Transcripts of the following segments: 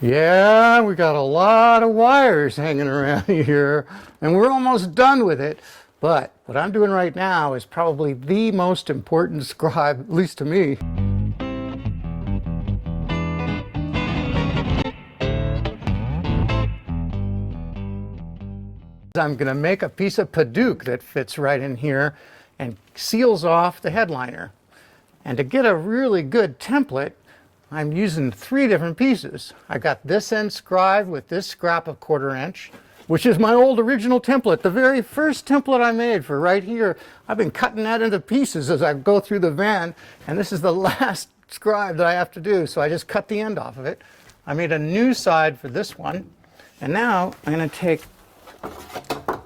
Yeah, we got a lot of wires hanging around here, and we're almost done with it. But what I'm doing right now is probably the most important scribe, at least to me. I'm going to make a piece of Padauk that fits right in here and seals off the headliner. And to get a really good template, I'm using 3 different pieces. I got this end scribed with this scrap of 1/4 inch, which is my old original template, the very first template I made for right here. I've been cutting that into pieces as I go through the van, and this is the last scribe that I have to do, so I just cut the end off of it. I made a new side for this one, and now I'm going to take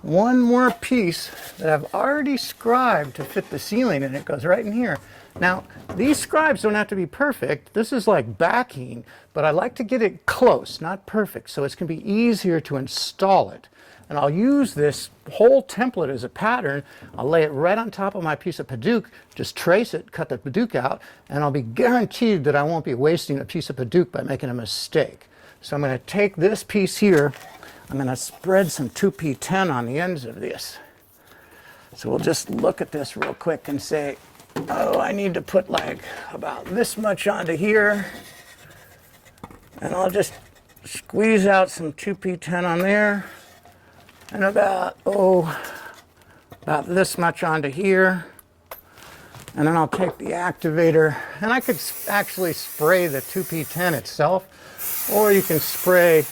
one more piece that I've already scribed to fit the ceiling, and it goes right in here. Now, these scribes don't have to be perfect. This is like backing, but I like to get it close, not perfect, so it's going to be easier to install it. And I'll use this whole template as a pattern. I'll lay it right on top of my piece of Padauk, just trace it, cut the Padauk out, and I'll be guaranteed that I won't be wasting a piece of Padauk by making a mistake. So I'm going to take this piece here, I'm going to spread some 2p10 on the ends of this. So we'll just look at this real quick and say, oh, I need to put like about this much onto here. And I'll just squeeze out some 2p10 on there. And about this much onto here. And then I'll take the activator, and I could actually spray the 2p10 itself, or you can spray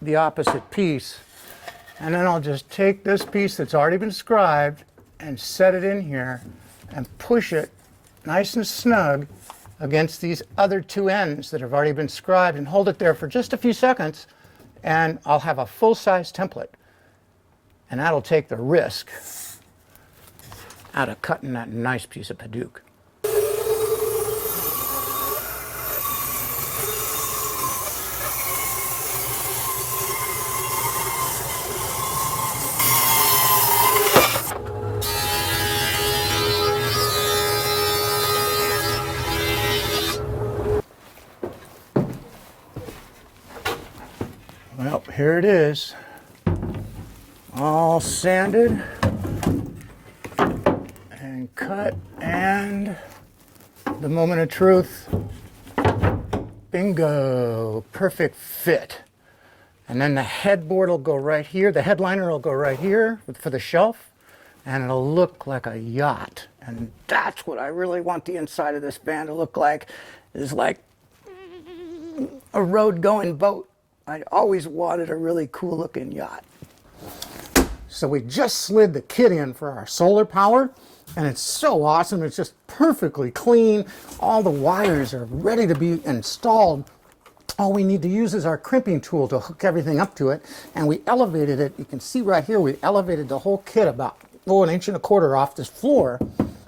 the opposite piece. And then I'll just take this piece that's already been scribed and set it in here and push it nice and snug against these other 2 ends that have already been scribed, and hold it there for just a few seconds, and I'll have a full-size template. And that'll take the risk out of cutting that nice piece of Padauk. Well, here it is, all sanded and cut, and the moment of truth, bingo, perfect fit. And then the headboard will go right here, the headliner will go right here for the shelf, and it'll look like a yacht. And that's what I really want the inside of this van to look like, is like a road-going boat. I always wanted a really cool looking yacht. So we just slid the kit in for our solar power, and it's so awesome. It's just perfectly clean. All the wires are ready to be installed. All we need to use is our crimping tool to hook everything up to it, and we elevated it. You can see right here, we elevated the whole kit about 1.25 inches off this floor,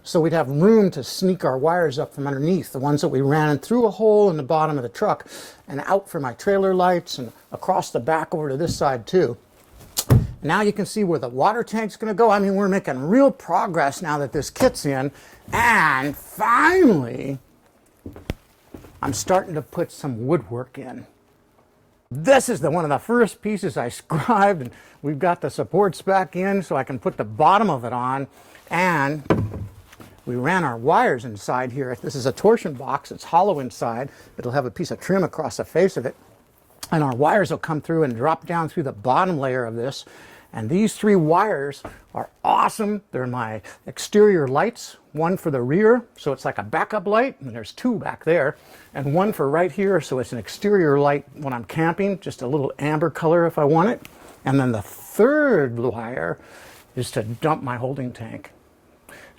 so we'd have room to sneak our wires up from underneath, the ones that we ran through a hole in the bottom of the truck and out for my trailer lights and across the back over to this side too. Now you can see where the water tank's going to go. I mean, we're making real progress now that this kit's in. And finally, I'm starting to put some woodwork in. This is one of the first pieces I scribed, and we've got the supports back in so I can put the bottom of it on. And we ran our wires inside here. This is a torsion box. It's hollow inside. It'll have a piece of trim across the face of it. And our wires will come through and drop down through the bottom layer of this. And these 3 wires are awesome. They're my exterior lights. One for the rear, so it's like a backup light, and there's 2 back there. And one for right here, so it's an exterior light when I'm camping, just a little amber color if I want it. And then the 3rd wire is to dump my holding tank.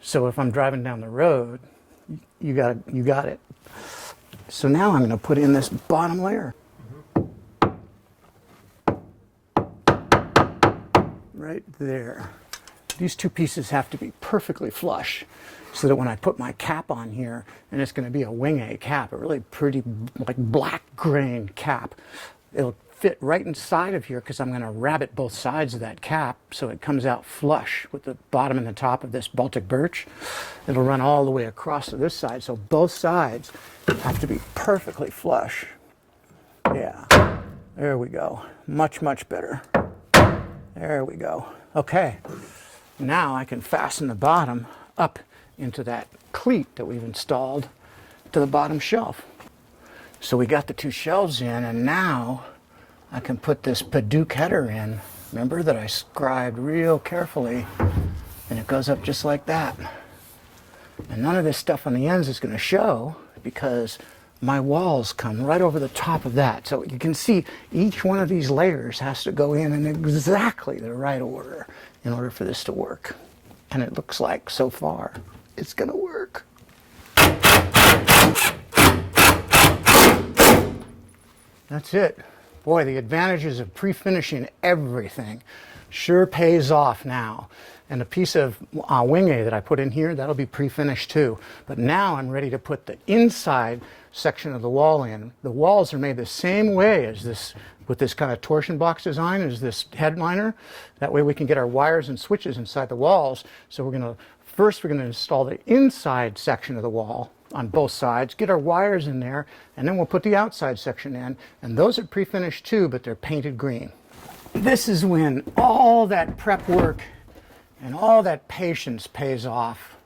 So if I'm driving down the road, you got it. So now I'm going to put in this bottom layer. Right there. These 2 pieces have to be perfectly flush so that when I put my cap on here, and it's going to be a wing A cap, a really pretty like black grain cap, it'll fit right inside of here because I'm going to rabbet both sides of that cap so it comes out flush with the bottom and the top of this Baltic birch. It'll run all the way across to this side, so both sides have to be perfectly flush. Yeah. There we go. Much, much better. There we go. Okay. Now I can fasten the bottom up into that cleat that we've installed to the bottom shelf. So we got the two shelves in, and now I can put this Padauk header in. Remember that I scribed real carefully, and it goes up just like that. And none of this stuff on the ends is going to show because my walls come right over the top of that. So you can see each one of these layers has to go in exactly the right order in order for this to work. And it looks like so far it's going to work. That's it. Boy, the advantages of pre-finishing everything sure pays off now. And the piece of wing A that I put in here, that'll be pre-finished too. But now I'm ready to put the inside section of the wall in. The walls are made the same way as this, with this kind of torsion box design, as this headliner. That way we can get our wires and switches inside the walls. So we're gonna install the inside section of the wall on both sides, get our wires in there, and then we'll put the outside section in. And those are pre-finished too, but they're painted green. This is when all that prep work and all that patience pays off.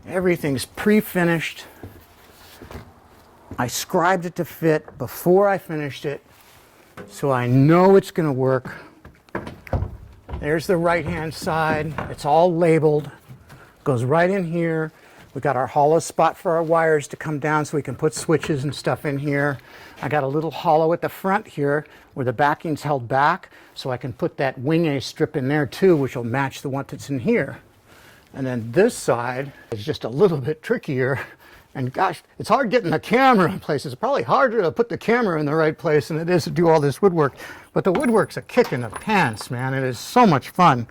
Everything's pre-finished. I scribed it to fit before I finished it, so I know it's going to work. There's the right-hand side. It's all labeled. Goes right in here. We got our hollow spot for our wires to come down so we can put switches and stuff in here. I got a little hollow at the front here where the backing's held back, so I can put that wing A strip in there too, which will match the one that's in here. And then this side is just a little bit trickier. And gosh, it's hard getting the camera in place. It's probably harder to put the camera in the right place than it is to do all this woodwork. But the woodwork's a kick in the pants, man. It is so much fun.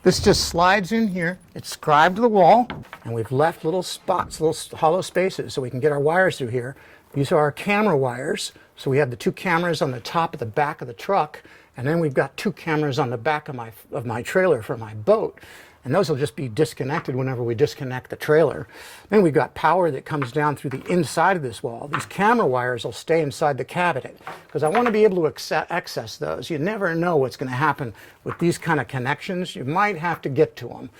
This just slides in here. It's scribed to the wall, and we've left little spots, little hollow spaces, so we can get our wires through here. These are our camera wires. So we have the two cameras on the top of the back of the truck, and then we've got two cameras on the back of my trailer for my boat. And those will just be disconnected whenever we disconnect the trailer. Then we've got power that comes down through the inside of this wall. These camera wires will stay inside the cabinet because I want to be able to access those. You never know what's going to happen with these kind of connections. You might have to get to them.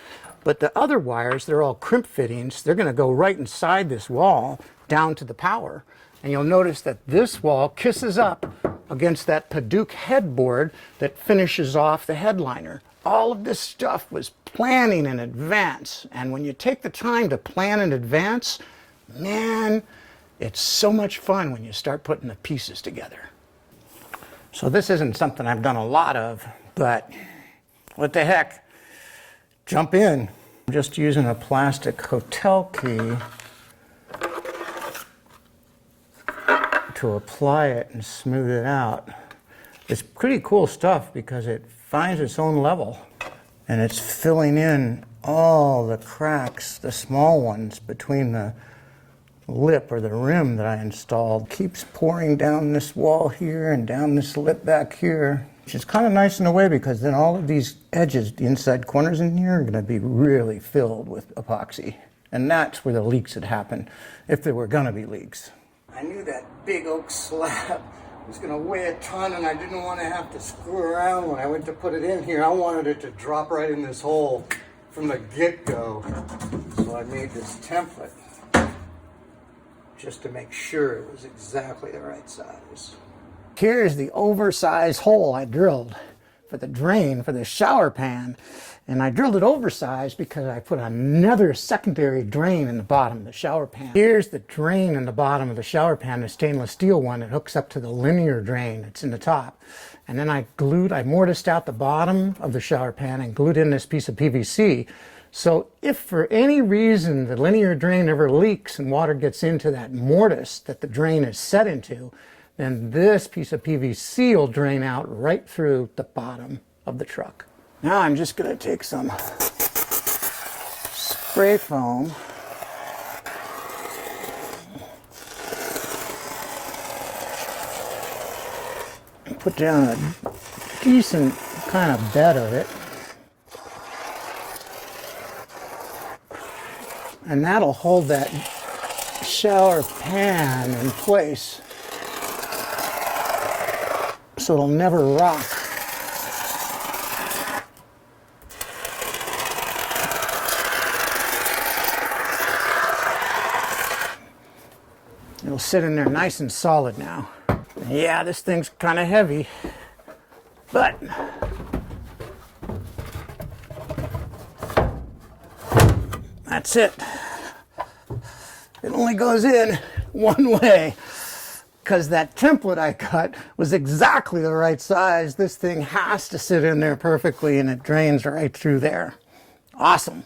But the other wires, they're all crimp fittings. They're going to go right inside this wall down to the power. And you'll notice that this wall kisses up against that Padauk headboard that finishes off the headliner. All of this stuff was planning in advance. And when you take the time to plan in advance, man, it's so much fun when you start putting the pieces together. So this isn't something I've done a lot of, but what the heck? Jump in. I'm just using a plastic hotel key to apply it and smooth it out. It's pretty cool stuff because it finds its own level, and it's filling in all the cracks, the small ones between the lip or the rim that I installed. Keeps pouring down this wall here and down this lip back here, which is kind of nice in a way because then all of these edges, the inside corners in here, are going to be really filled with epoxy. And that's where the leaks had happened, if there were going to be leaks. I knew that big oak slab was going to weigh a ton, and I didn't want to have to screw around when I went to put it in here. I wanted it to drop right in this hole from the get-go. So I made this template just to make sure it was exactly the right size. Here's the oversized hole I drilled for the drain for the shower pan. And I drilled it oversized because I put another secondary drain in the bottom of the shower pan. Here's the drain in the bottom of the shower pan, the stainless steel one that hooks up to the linear drain that's in the top. And then I mortised out the bottom of the shower pan and glued in this piece of PVC. So if for any reason the linear drain ever leaks and water gets into that mortise that the drain is set into, then this piece of PVC will drain out right through the bottom of the truck. Now I'm just going to take some spray foam and put down a decent kind of bed of it. And that'll hold that shower pan in place so it'll never rock. It'll sit in there nice and solid now. Yeah, this thing's kind of heavy, but that's it. It only goes in one way because that template I cut was exactly the right size. This thing has to sit in there perfectly and it drains right through there. Awesome.